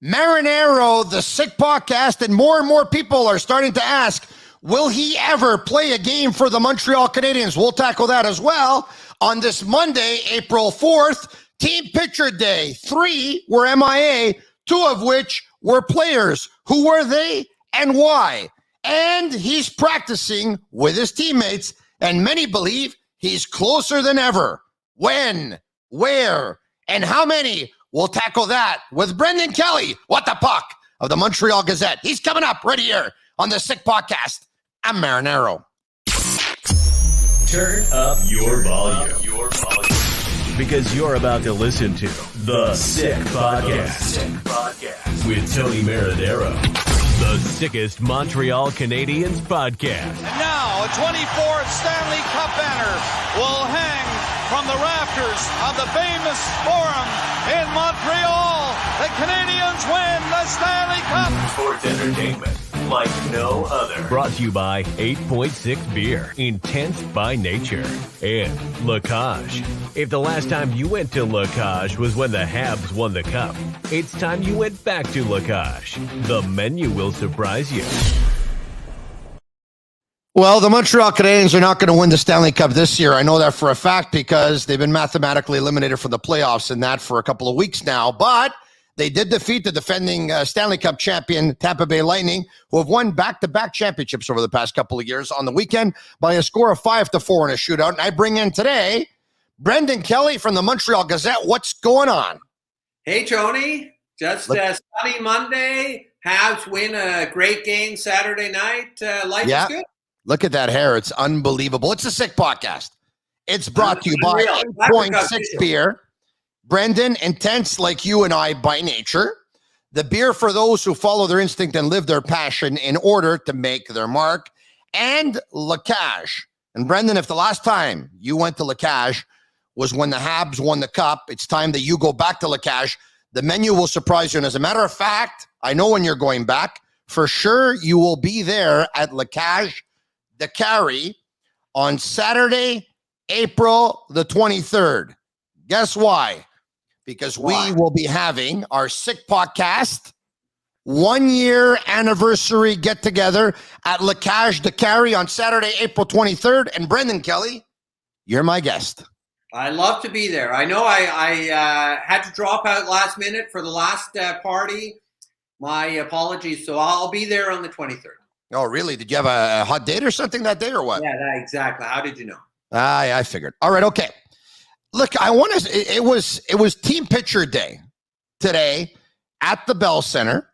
Marinero, the Sick Podcast, and more people are starting to ask, will he ever play a game for the Montreal Canadiens? We'll tackle that as well on this Monday, April 4th, Team Pitcher Day. 3 were MIA, 2 of which were players. Who were they and why? And he's practicing with his teammates, and many believe he's closer than ever. When, where, and how many? We'll tackle that with Brendan Kelly, what the puck, of the Montreal Gazette. He's coming up right here on the Sick Podcast. I'm Marinero. Turn up your volume. Because you're about to listen to the Sick Podcast with Tony Marinero. The sickest Montreal Canadiens podcast. And now a 24th Stanley Cup banner will hang from the rafters of the famous Forum in Montreal. The Canadiens win the Stanley Cup. Sports entertainment like no other. Brought to you by 8.6 Beer, intense by nature, and La Cage. If the last time you went to La Cage was when the Habs won the Cup, it's time you went back to La Cage. The menu will surprise you. Well, the Montreal Canadiens are not going to win the Stanley Cup this year. I know that for a fact because they've been mathematically eliminated from the playoffs and that for a couple of weeks now. But they did defeat the defending Stanley Cup champion Tampa Bay Lightning, who have won back-to-back championships over the past couple of years on the weekend by a score of 5-4 in a shootout. And I bring in today Brendan Kelly from the Montreal Gazette. What's going on? Hey, Tony. Just a sunny Monday. Habs win a great game Saturday night. Life is good. Look at that hair. It's unbelievable. It's a Sick Podcast. It's brought to you by 8.6 Beer. Brendan, intense like you and I by nature. The beer for those who follow their instinct and live their passion in order to make their mark. And La Cage. And Brendan, if the last time you went to La Cage was when the Habs won the Cup, it's time that you go back to La Cage. The menu will surprise you. And as a matter of fact, I know when you're going back, for sure you will be there at La Cage de Carry on Saturday, April the 23rd. Guess why? Because we will be having our Sick Podcast 1-year anniversary get-together at La Cage de Carry on Saturday, April 23rd. And Brendan Kelly, you're my guest. I love to be there. I know I had to drop out last minute for the last party. My apologies. So I'll be there on the 23rd. Oh, really? Did you have a hot date or something that day or what? Yeah, exactly. How did you know? I figured. All right, okay. Look, I want to. It was Team Pitcher Day today at the Bell Center,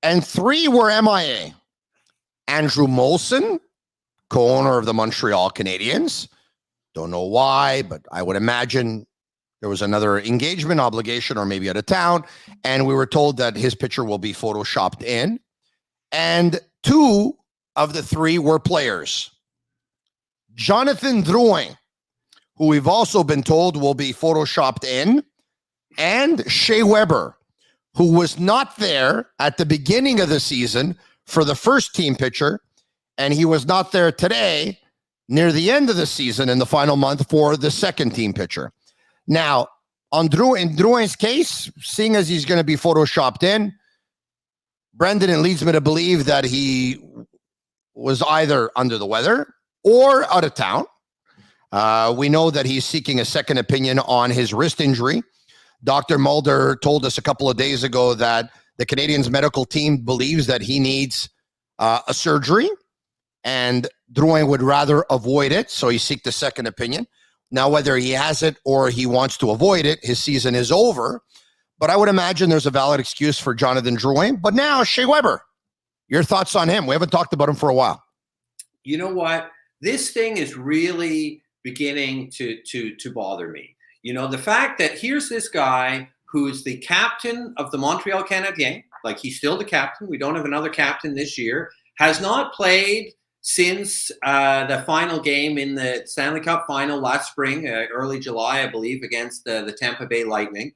and 3 were MIA. Andrew Molson, co-owner of the Montreal Canadiens. Don't know why, but I would imagine there was another engagement obligation or maybe out of town, and we were told that his picture will be photoshopped in. And 2 of the 3 were players. Jonathan Drouin, who we've also been told will be photoshopped in, and Shea Weber, who was not there at the beginning of the season for the first team pitcher, and he was not there today near the end of the season in the final month for the second team pitcher. Now, in Drouin's case, seeing as he's going to be photoshopped in, Brendan, it leads me to believe that he was either under the weather or out of town. We know that he's seeking a second opinion on his wrist injury. Dr. Mulder told us a couple of days ago that the Canadiens medical team believes that he needs a surgery, and Drouin would rather avoid it, so he seeks a second opinion. Now, whether he has it or he wants to avoid it, his season is over. But I would imagine there's a valid excuse for Jonathan Drouin. But now, Shea Weber, your thoughts on him? We haven't talked about him for a while. You know what? This thing is really beginning to bother me. You know, the fact that here's this guy who's the captain of the Montreal Canadiens, like he's still the captain. We don't have another captain this year, has not played since the final game in the Stanley Cup final last spring, early July, I believe, against the Tampa Bay Lightning.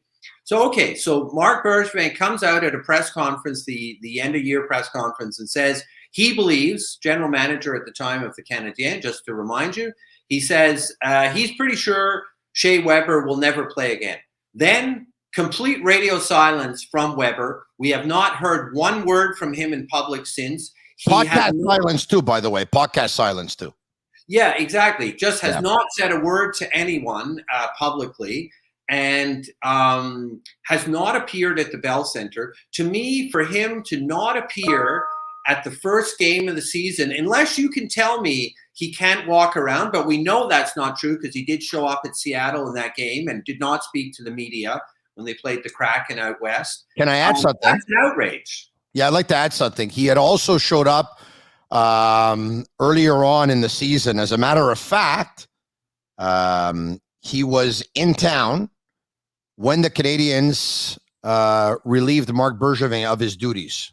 So Marc Bergevin comes out at a press conference, the end-of-year press conference, and says he believes, general manager at the time of the Canadiens, just to remind you, he says he's pretty sure Shea Weber will never play again. Then complete radio silence from Weber. We have not heard one word from him in public since. Podcast silence too, by the way. Podcast silence too. Yeah, exactly. Just has not said a word to anyone publicly, and has not appeared at the Bell Center. To me, for him to not appear at the first game of the season, unless you can tell me he can't walk around, but we know that's not true because he did show up at Seattle in that game and did not speak to the media when they played the Kraken out west. Can I add something? That's an outrage. Yeah, I'd like to add something. He had also showed up earlier on in the season. As a matter of fact, he was in town when the Canadiens relieved Marc Bergevin of his duties.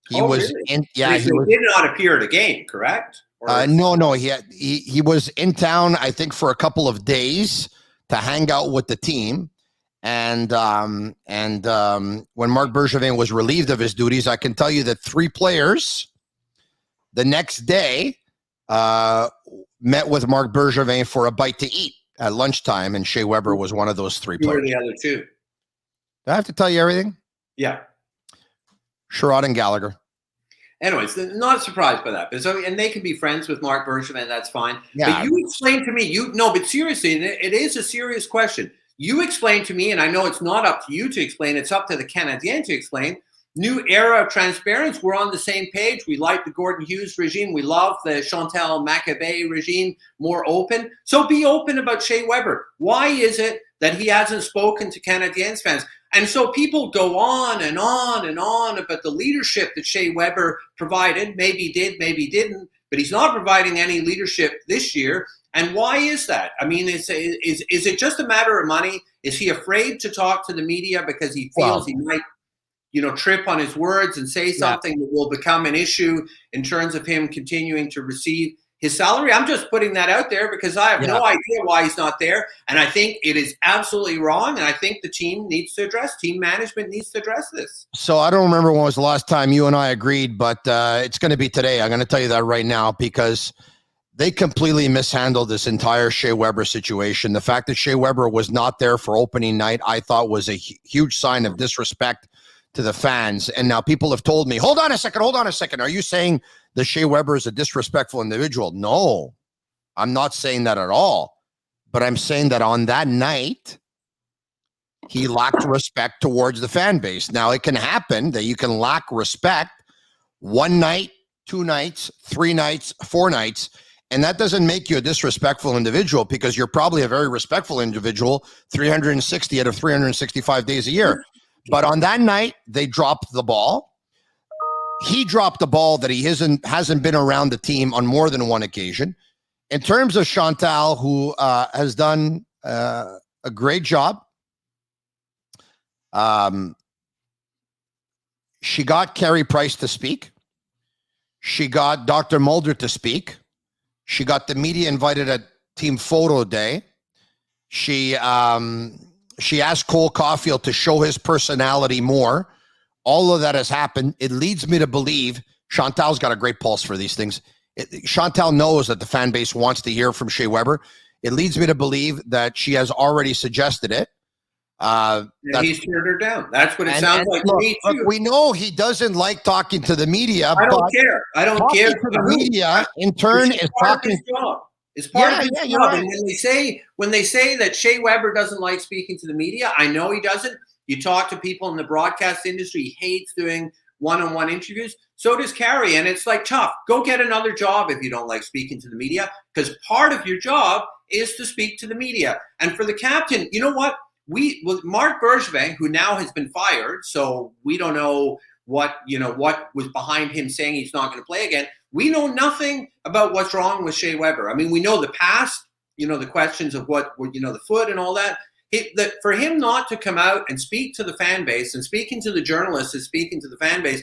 He was really? in. Yeah, he did not appear at a game, correct? No. He was in town, I think, for a couple of days to hang out with the team. And when Marc Bergevin was relieved of his duties, I can tell you that 3 players the next day met with Marc Bergevin for a bite to eat at lunchtime, and Shea Weber was one of those 3 players. Who were the other 2? Do I have to tell you everything? Yeah. Sherrod and Gallagher. Anyways, not surprised by that. But and they can be friends with Marc Bergevin. That's fine. Yeah. But you explain to me. But seriously, it is a serious question. You explain to me, and I know it's not up to you to explain. It's up to the Canadiens to explain. New era of transparency. We're on the same page. We like the Gordon Hughes regime. We love the Chantal Machabée regime. More open. So be open about Shea Weber. Why is it that he hasn't spoken to Canadiens fans? And so people go on and on and on about the leadership that Shea Weber provided. Maybe did, maybe didn't. But he's not providing any leadership this year. And why is that? I mean, is it just a matter of money? Is he afraid to talk to the media because he feels he might, trip on his words and say something that will become an issue in terms of him continuing to receive his salary? I'm just putting that out there because I have no idea why he's not there. And I think it is absolutely wrong. And I think the team management needs to address this. So I don't remember when was the last time you and I agreed, but it's going to be today. I'm going to tell you that right now because they completely mishandled this entire Shea Weber situation. The fact that Shea Weber was not there for opening night, I thought was a huge sign of disrespect to the fans. And now people have told me, hold on a second. Are you saying that Shea Weber is a disrespectful individual? No, I'm not saying that at all. But I'm saying that on that night, he lacked respect towards the fan base. Now, it can happen that you can lack respect 1 night, 2 nights, 3 nights, 4 nights, and that doesn't make you a disrespectful individual because you're probably a very respectful individual 360 out of 365 days a year. But on that night, they dropped the ball. He dropped the ball that he hasn't been around the team on more than one occasion. In terms of Chantal, who has done a great job, she got Carey Price to speak. She got Dr. Mulder to speak. She got the media invited at team photo day. She asked Cole Caulfield to show his personality more. All of that has happened. It leads me to believe Chantal's got a great pulse for these things. Chantal knows that the fan base wants to hear from Shea Weber. It leads me to believe that she has already suggested it. He's turned her down. That's what it sounds like to me, too. Look, we know he doesn't like talking to the media. I don't care. I don't care. To the media, in turn, is talking. It's part of his job. Right. And when they say that Shea Weber doesn't like speaking to the media, I know he doesn't. You talk to people in the broadcast industry, he hates doing one-on-one interviews. So does Carey. And it's like, tough. Go get another job if you don't like speaking to the media, because part of your job is to speak to the media. And for the captain, you know what? With Marc Bergevin, who now has been fired, so we don't know what was behind him saying he's not going to play again. We know nothing about what's wrong with Shea Weber. I mean, we know the past, the questions of the foot and all that. For him not to come out and speak to the fan base, and speaking to the journalists is speaking to the fan base,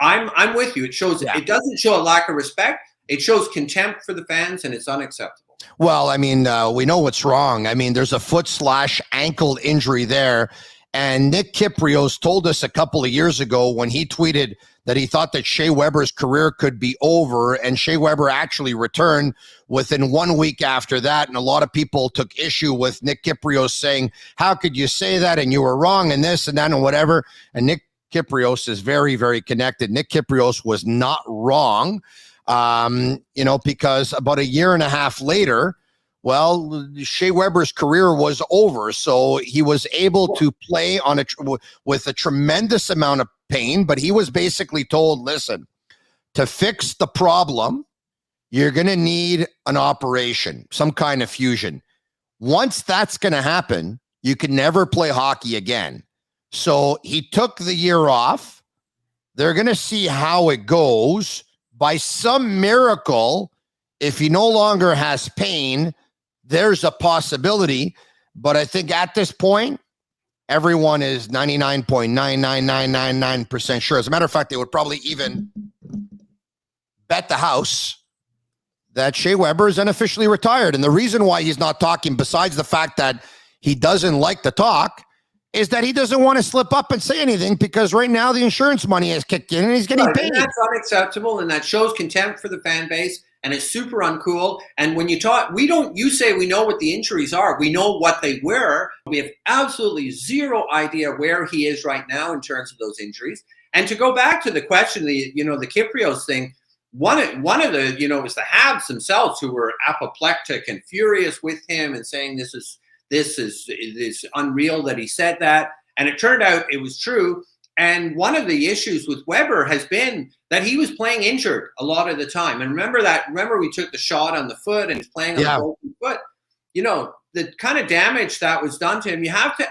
I'm with you. It shows It doesn't show a lack of respect. It shows contempt for the fans, and it's unacceptable. Well, I mean, we know what's wrong. I mean, there's a foot/ankle injury there. And Nick Kypreos told us a couple of years ago when he tweeted that he thought that Shea Weber's career could be over, and Shea Weber actually returned within 1 week after that. And a lot of people took issue with Nick Kypreos saying, how could you say that? And you were wrong and this and that and whatever. And Nick Kypreos is very, very connected. Nick Kypreos was not wrong, because about a year and a half later, well, Shea Weber's career was over, so he was able to play on with a tremendous amount of pain, but he was basically told, listen, to fix the problem, you're going to need an operation, some kind of fusion. Once that's going to happen, you can never play hockey again. So he took the year off. They're going to see how it goes. By some miracle, if he no longer has pain, there's a possibility, but I think at this point, everyone is 99.99999% sure. As a matter of fact, they would probably even bet the house that Shea Weber is unofficially retired. And the reason why he's not talking, besides the fact that he doesn't like to talk, is that he doesn't want to slip up and say anything, because right now the insurance money has kicked in and he's getting paid. And that's unacceptable, and that shows contempt for the fan base. And it's super uncool. And when you talk, you say we know what the injuries are. We know what they were. We have absolutely zero idea where he is right now in terms of those injuries. And to go back to the question, the Kypreos thing, one of the, it was the Habs themselves who were apoplectic and furious with him and saying this is unreal that he said that. And it turned out it was true. And one of the issues with Weber has been that he was playing injured a lot of the time. And remember we took the shot on the foot and he's playing on the broken foot. The kind of damage that was done to him, you have to,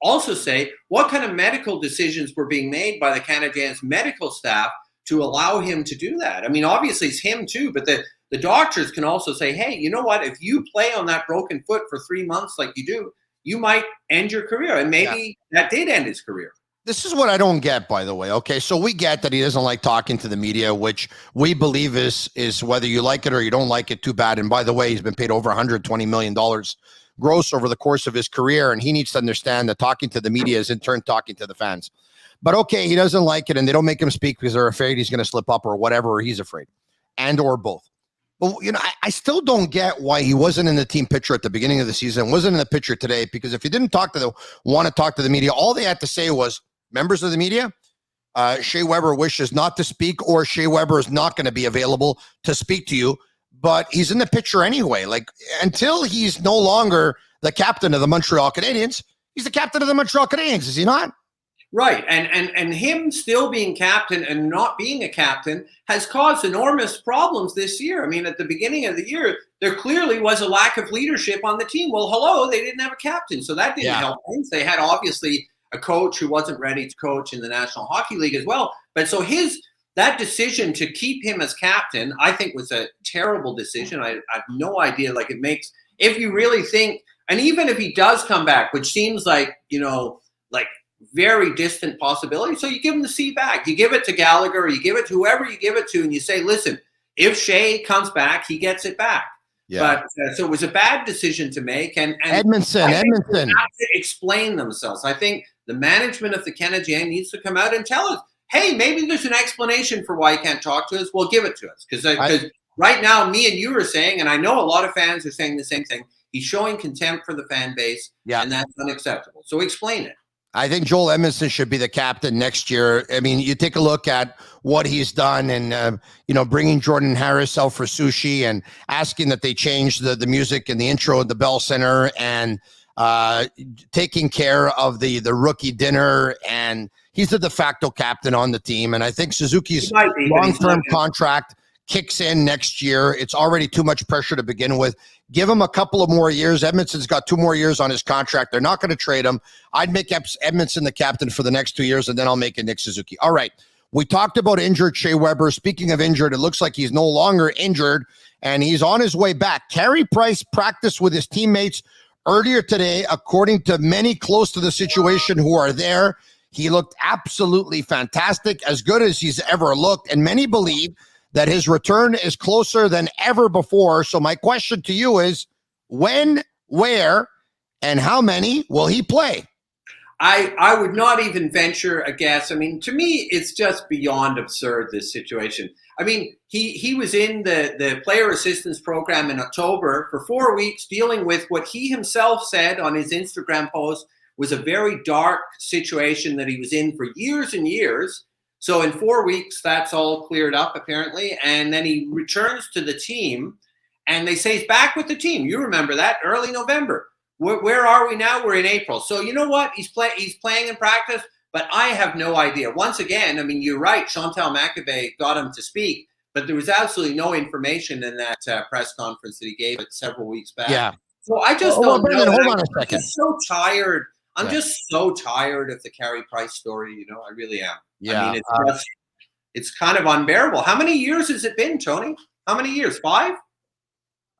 also say what kind of medical decisions were being made by the Canadiens medical staff to allow him to do that. I mean, obviously it's him too, but the doctors can also say, hey, you know what? If you play on that broken foot for 3 months like you do, you might end your career. And maybe that did end his career. This is what I don't get, by the way. Okay, so we get that he doesn't like talking to the media, which we believe is whether you like it or you don't like it, too bad. And by the way, he's been paid over $120 million gross over the course of his career, and he needs to understand that talking to the media is in turn talking to the fans. But okay, he doesn't like it, and they don't make him speak because they're afraid he's going to slip up or whatever, or he's afraid, and or both. But I still don't get why he wasn't in the team picture at the beginning of the season, wasn't in the picture today, because if he didn't want to talk to the media, all they had to say was, members of the media, Shea Weber wishes not to speak, or Shea Weber is not going to be available to speak to you, but he's in the picture anyway. Like, until he's no longer the captain of the Montreal Canadiens, he's the captain of the Montreal Canadiens, is he not? Right, and him still being captain and not being a captain has caused enormous problems this year. I mean, at the beginning of the year, there clearly was a lack of leadership on the team. Well, hello, they didn't have a captain, so that didn't help things. They had obviously a coach who wasn't ready to coach in the National Hockey League as well. But so that decision to keep him as captain, I think, was a terrible decision. I have no idea. Like, it makes, if you really think, and even if he does come back, which seems like, like very distant possibility. So you give him the seat back. You give it to Gallagher, or you give it to whoever you give it to, and you say, listen, if Shea comes back, he gets it back. Yeah. But so it was a bad decision to make. And Edmondson have to explain themselves. I think the management of the Canadiens needs to come out and tell us, hey, maybe there's an explanation for why he can't talk to us. Well, give it to us. Because right now, me and you are saying, and I know a lot of fans are saying the same thing, he's showing contempt for the fan base, and that's unacceptable. So explain it. I think Joel Edmondson should be the captain next year. I mean, you take a look at what he's done, and bringing Jordan Harris out for sushi and asking that they change the music and the intro at the Bell Center, and taking care of the rookie dinner, and he's the de facto captain on the team. And I think Suzuki's long-term contract kicks in next year. It's already too much pressure to begin with. Give him a couple of more years. Edmondson's got 2 more years on his contract. They're not going to trade him. I'd make Edmondson the captain for the next 2 years, and then I'll make it Nick Suzuki. All right. We talked about injured Shea Weber. Speaking of injured, it looks like he's no longer injured, and he's on his way back. Carey Price practiced with his teammates earlier today, according to many close to the situation who are there. He looked absolutely fantastic, as good as he's ever looked, and many believe that his return is closer than ever before. So my question to you is, when, where, and how many will he play? I would not even venture a guess. I mean, to me, it's just beyond absurd, this situation. I mean, he was in the player assistance program in October for 4 weeks, dealing with what he himself said on his Instagram post was a very dark situation that he was in for years and years. So in 4 weeks, that's all cleared up, apparently. And then he returns to the team, and they say he's back with the team. You remember that, early November. Where are we now? We're in April. So you know what? He's playing in practice, but I have no idea. Once again, I mean, you're right. Chantal Machabée got him to speak, but there was absolutely no information in that press conference that he gave it several weeks back. Yeah. So I just don't know. Brendan, hold on a second. I'm just so tired. I'm just so tired of the Carey Price story. You know, I really am. Yeah. I mean, it's kind of unbearable. How many years has it been, Tony? How many years? 5?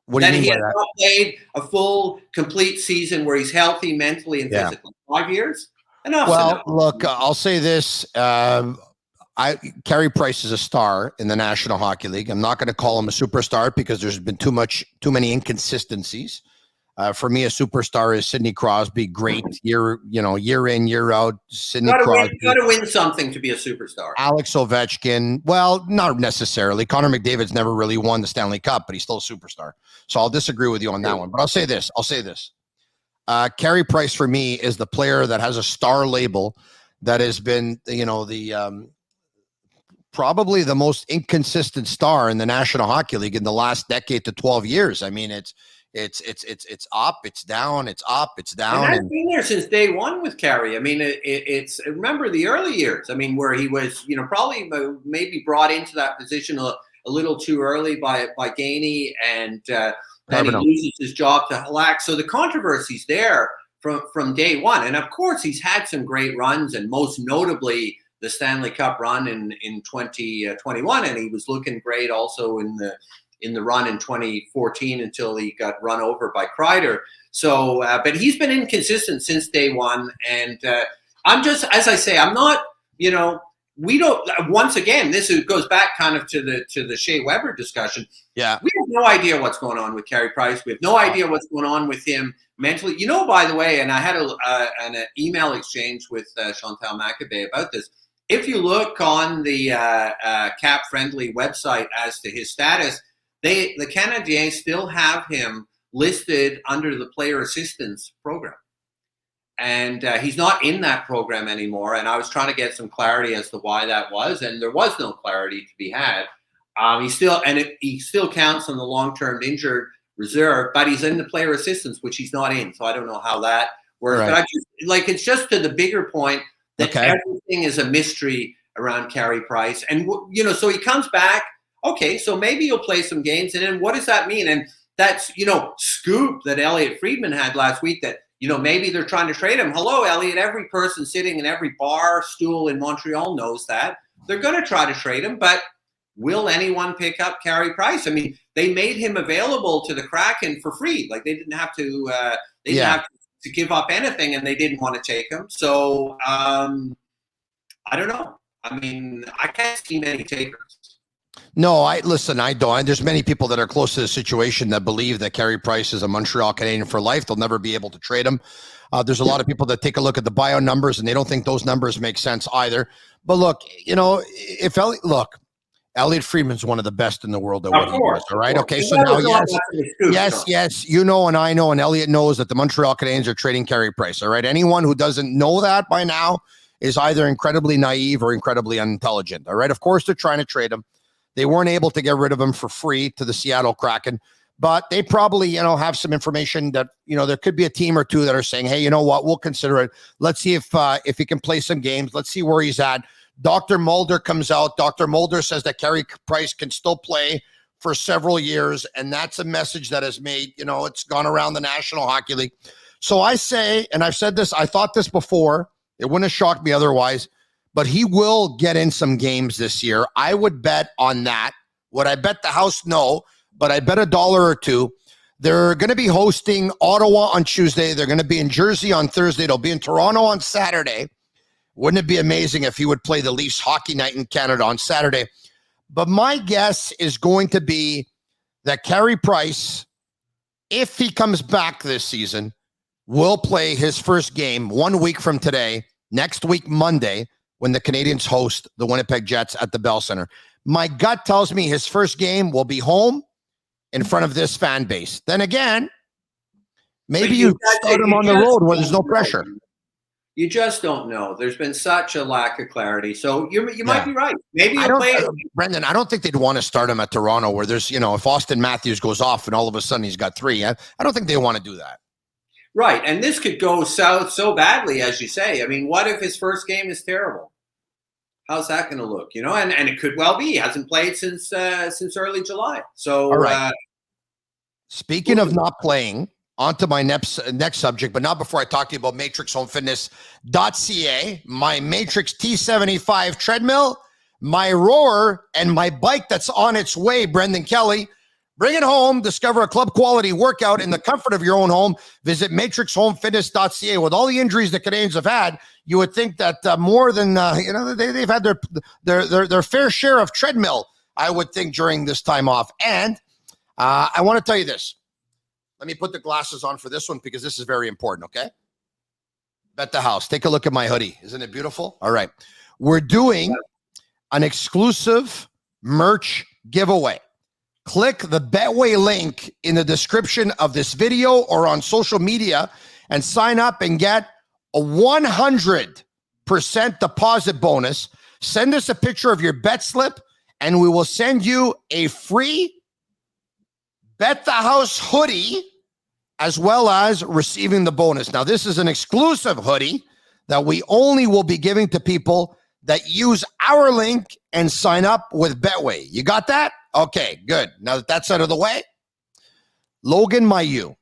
What do you mean he by has that? not played a full, complete season where he's healthy mentally and physically. 5 years? Enough. Well, look, I'll say this. Carey Price is a star in the National Hockey League. I'm not going to call him a superstar because there's been too many inconsistencies. For me, a superstar is Sidney Crosby. Great year in, year out. Sidney Crosby. Got to win something to be a superstar. Alex Ovechkin. Well, not necessarily. Connor McDavid's never really won the Stanley Cup, but he's still a superstar. So I'll disagree with you on that one. But I'll say this. Carey Price for me is the player that has a star label that has been, probably the most inconsistent star in the National Hockey League in the last decade to 12 years. I mean, it's up, it's down, it's up, it's down. And that's been there since day one with Carey. I mean, it's remember the early years. I mean, where he was, probably maybe brought into that position a little too early by Gainey, and then he loses his job to Halak. So the controversy's there from day one. And of course, he's had some great runs, and most notably the Stanley Cup run in 2021, and he was looking great also in the run in 2014 until he got run over by Kreider. So, but he's been inconsistent since day one. And I'm just, as I say, I'm not, we don't, once again, this goes back kind of to the Shea Weber discussion. Yeah. We have no idea what's going on with Carey Price. We have no idea what's going on with him mentally. By the way, and I had an email exchange with Chantal Machabée about this. If you look on the Cap Friendly website as to his status, the Canadiens still have him listed under the player assistance program. And he's not in that program anymore. And I was trying to get some clarity as to why that was. And there was no clarity to be had. He still counts on the long-term injured reserve, but he's in the player assistance, which he's not in. So I don't know how that works. Right. But it's just to the bigger point that everything is a mystery around Carey Price. And, so he comes back. Okay, so maybe he'll play some games. And then what does that mean? And that's, scoop that Elliot Friedman had last week that, maybe they're trying to trade him. Hello, Elliot. Every person sitting in every bar stool in Montreal knows that. They're going to try to trade him, but will anyone pick up Carey Price? I mean, they made him available to the Kraken for free. Like they didn't have to have to give up anything, and they didn't want to take him. So I don't know. I mean, I can't see many takers. No, I don't. There's many people that are close to the situation that believe that Carey Price is a Montreal Canadian for life. They'll never be able to trade him. There's a lot of people that take a look at the bio numbers and they don't think those numbers make sense either. But look, Elliot Friedman's one of the best in the world at what he does. All right. Okay. So now, yes, and I know, and Elliot knows that the Montreal Canadiens are trading Carey Price. All right. Anyone who doesn't know that by now is either incredibly naive or incredibly unintelligent. All right. Of course, they're trying to trade him. They weren't able to get rid of him for free to the Seattle Kraken, but they probably, have some information that, there could be a team or two that are saying, hey, you know what, we'll consider it. Let's see if he can play some games. Let's see where he's at. Dr. Mulder comes out. Dr. Mulder says that Carey Price can still play for several years, and that's a message that has made, it's gone around the National Hockey League. So I say, and I've said this, I thought this before, it wouldn't have shocked me otherwise, but he will get in some games this year. I would bet on that. Would I bet the house? No, but I bet $1 or $2. They're going to be hosting Ottawa on Tuesday. They're going to be in Jersey on Thursday. They'll be in Toronto on Saturday. Wouldn't it be amazing if he would play the Leafs hockey night in Canada on Saturday? But my guess is going to be that Carey Price, if he comes back this season, will play his first game 1 week from today, next week, Monday, when the Canadiens host the Winnipeg Jets at the Bell Center. My gut tells me his first game will be home in front of this fan base. Then again, maybe you start him on the road where there's no pressure. You just don't know. There's been such a lack of clarity. So you might be right. Maybe you'll play it. Brendan, I don't think they'd want to start him at Toronto where there's, if Austin Matthews goes off and all of a sudden he's got 3. I don't think they want to do that. Right. And this could go south so badly, as you say. I mean, what if his first game is terrible? How's that going to look? And it could well be. He hasn't played since early July. So, all right. Speaking of not playing, on to my next subject, but not before I talk to you about matrixhomefitness.ca, my Matrix T75 treadmill, my rower, and my bike that's on its way, Brendan Kelly. Bring it home. Discover a club quality workout in the comfort of your own home. Visit matrixhomefitness.ca. With all the injuries the Canadiens have had, you would think that more than they've had their fair share of treadmill, I would think, during this time off. And I want to tell you this. Let me put the glasses on for this one because this is very important, okay? Bet the house. Take a look at my hoodie. Isn't it beautiful? All right. We're doing an exclusive merch giveaway. Click the Betway link in the description of this video or on social media and sign up and get a 100% deposit bonus. Send us a picture of your bet slip and we will send you a free Bet the House hoodie as well as receiving the bonus. Now, this is an exclusive hoodie that we only will be giving to people that use our link and sign up with Betway. You got that? Okay, good. Now that that's out of the way, Logan Mailloux.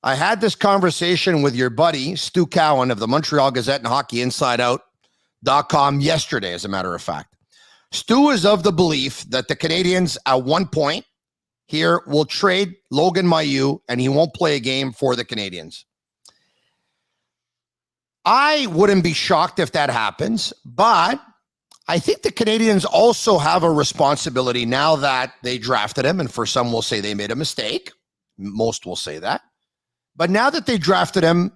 I had this conversation with your buddy, Stu Cowan of the Montreal Gazette and HockeyInsideOut.com yesterday, as a matter of fact. Stu is of the belief that the Canadiens at one point here will trade Logan Mailloux and he won't play a game for the Canadiens. I wouldn't be shocked if that happens, but I think the Canadiens also have a responsibility now that they drafted him, and for some will say they made a mistake. Most will say that. But now that they drafted him,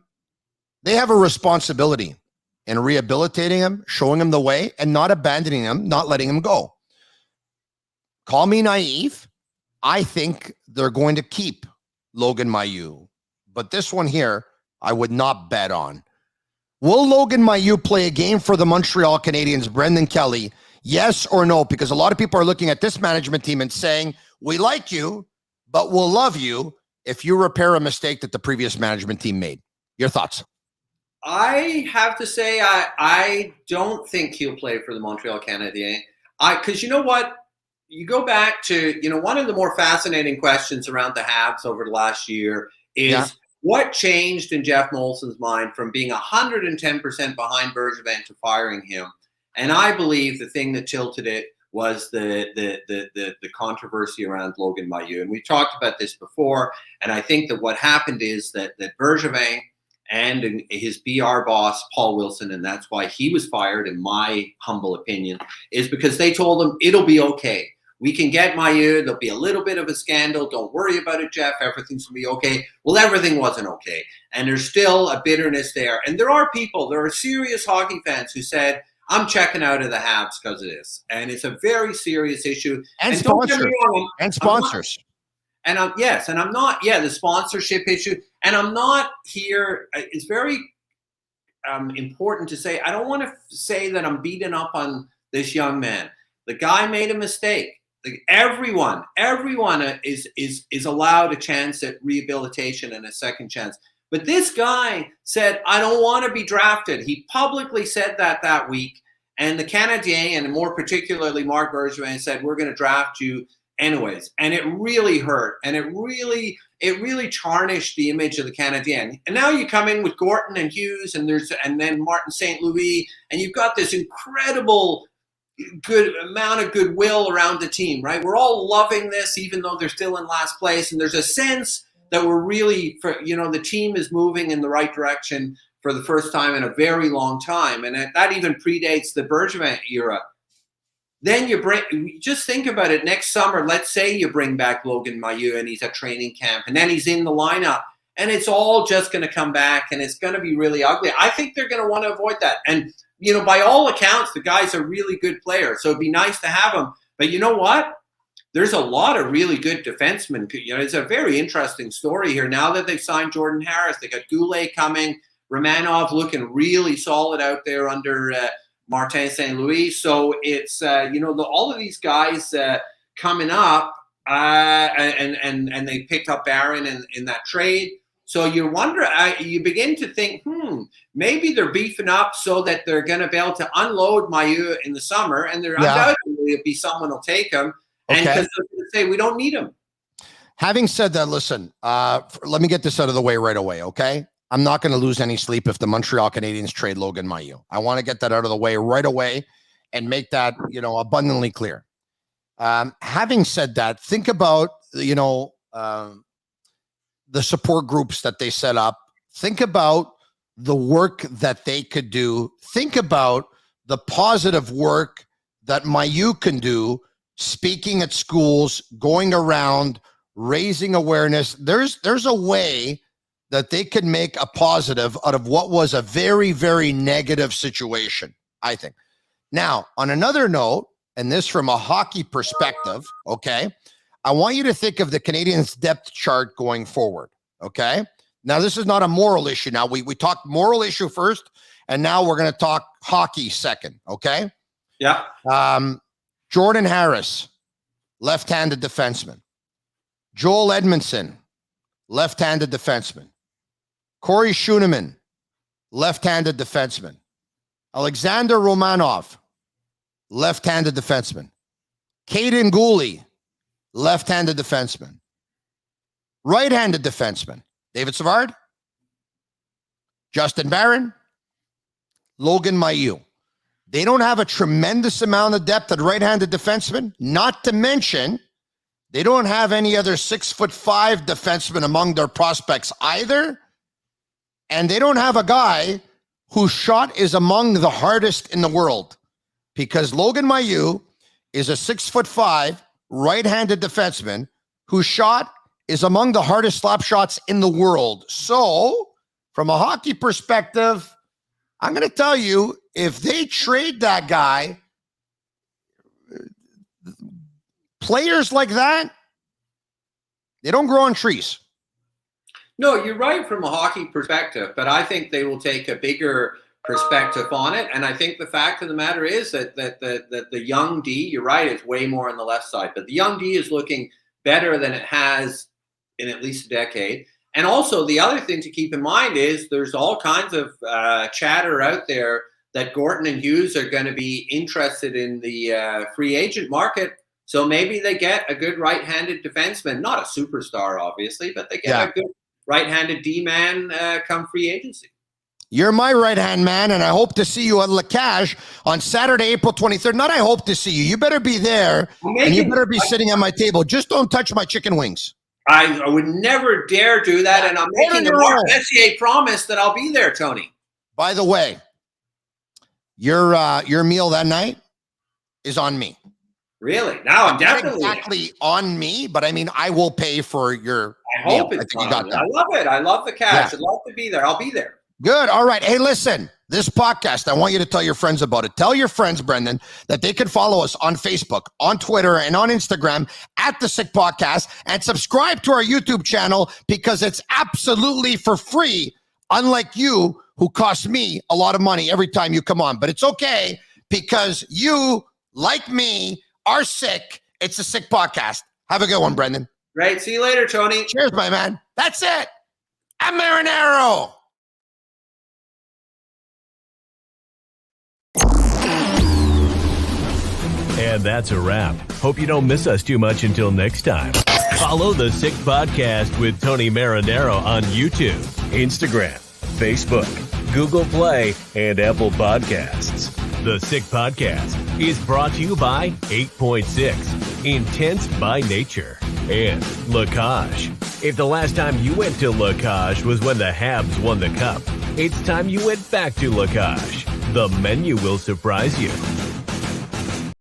they have a responsibility in rehabilitating him, showing him the way, and not abandoning him, not letting him go. Call me naive. I think they're going to keep Logan Mailloux. But this one here, I would not bet on. Will Logan Mailloux play a game for the Montreal Canadiens, Brendan Kelly? Yes or no? Because a lot of people are looking at this management team and saying, we like you, but we'll love you if you repair a mistake that the previous management team made. Your thoughts? I have to say I don't think he'll play for the Montreal Canadiens. Because you know what? You go back to, one of the more fascinating questions around the Habs over the last year is, what changed in Jeff Molson's mind from being 110% behind Bergevin to firing him? And I believe the thing that tilted it was the controversy around Logan Mailloux. And we talked about this before. And I think that what happened is that Bergevin and his BR boss, Paul Wilson, and that's why he was fired, in my humble opinion, is because they told him it'll be okay. We can get Mailloux. There'll be a little bit of a scandal. Don't worry about it, Jeff. Everything's going to be okay. Well, everything wasn't okay. And there's still a bitterness there. And there are serious hockey fans who said, I'm checking out of the Habs because of this. And it's a very serious issue. And sponsors. And sponsors. The sponsorship issue. And I'm not here. It's very important to say, I don't want to say that I'm beating up on this young man. The guy made a mistake. Everyone is allowed a chance at rehabilitation and a second chance. But this guy said, I don't want to be drafted. He publicly said that week. And the Canadiens, and more particularly Marc Bergevin, said, we're going to draft you anyways. And it really hurt. And it really tarnished the image of the Canadiens. And now you come in with Gorton and Hughes and then Martin St. Louis, and you've got this incredible good amount of goodwill around the team, right? We're all loving this, even though they're still in last place. And there's a sense that we're really, the team is moving in the right direction for the first time in a very long time. And that even predates the Bergevin era. Then just think about it. Next summer, let's say you bring back Logan Mailloux and he's at training camp and then he's in the lineup. and it's all just going to come back, and it's going to be really ugly. I think they're going to want to avoid that. And, you know, by all accounts, the guy's a really good player, so it'd be nice to have him. But you know what? There's a lot of really good defensemen. You know, it's a very interesting story here. Now that they've signed Jordan Harris, they got Goulet coming, Romanov looking really solid out there under Martin St. Louis. So it's, you know, all of these guys coming up, and they picked up Barron in that trade. So you wonder, you begin to think, maybe they're beefing up so that they're going to be able to unload Mailloux in the summer, and there undoubtedly will be someone will take him. And because they're going to say, we don't need him. Having said that, listen, let me get this out of the way right away, okay? I'm not going to lose any sleep if the Montreal Canadiens trade Logan Mailloux. I want to get that out of the way right away and make that, you know, abundantly clear. Having said that, think about, you know, the support groups that they set up. Think about the work that they could do. Think about the positive work that Mailloux can do, speaking at schools, going around, raising awareness. There's a way that they could make a positive out of what was a very, very negative situation, I think. Now, on another note, and this from a hockey perspective, okay, I want you to think of the Canadiens' depth chart going forward, okay? Now, this is not a moral issue. Now, we talked moral issue first, and now we're going to talk hockey second, okay? Yeah. Jordan Harris, left-handed defenseman. Joel Edmondson, left-handed defenseman. Corey Schooneman, left-handed defenseman. Alexander Romanov, left-handed defenseman. Caden Gooley, left-handed defenseman. Right-handed defenseman. David Savard, Justin Barron, Logan Mailloux. They don't have a tremendous amount of depth at right-handed defenseman, not to mention they don't have any other 6'5" defenseman among their prospects either. And they don't have a guy whose shot is among the hardest in the world, because Logan Mailloux is a 6'5" right-handed defenseman whose shot is among the hardest slap shots in the world. So from a hockey perspective, I'm going to tell you, if they trade that guy, players like that, they don't grow on trees. No, you're right from a hockey perspective, but I think they will take a bigger perspective on it. And I think the fact of the matter is that the young D, you're right, it's way more on the left side, but the young D is looking better than it has in at least a decade. And also the other thing to keep in mind is there's all kinds of chatter out there that Gorton and Hughes are going to be interested in the free agent market. So maybe they get a good right-handed defenseman, not a superstar, obviously, but they get a good right-handed D-man come free agency. You're my right-hand man, and I hope to see you at La Cage on Saturday, April 23rd. Not I hope to see you. You better be there, and you better be sitting at my table. Just don't touch my chicken wings. I would never dare do that, and I'm making a Mark Messier promise that I'll be there, Tony. By the way, your meal that night is on me. Really? Now I'm definitely exactly on me, but I mean, I will pay for your I hope meal. it's on. I love it. I love the cash. I'd love to be there. I'll be there. Good. All right. Hey, listen, this podcast, I want you to tell your friends about it. Tell your friends, Brendan, that they can follow us on Facebook, on Twitter, and on Instagram at The Sick Podcast, and subscribe to our YouTube channel because it's absolutely for free, unlike you, who cost me a lot of money every time you come on. But it's okay because you, like me, are sick. It's The Sick Podcast. Have a good one, Brendan. Great. See you later, Tony. Cheers, my man. That's it. I'm Marinero. And that's a wrap. Hope you don't miss us too much until next time. Follow The Sick Podcast with Tony Marinero on YouTube, Instagram, Facebook, Google Play, and Apple Podcasts. The Sick Podcast is brought to you by 8.6, Intense by Nature, and La Cage. If the last time you went to La Cage was when the Habs won the cup, it's time you went back to La Cage. The menu will surprise you.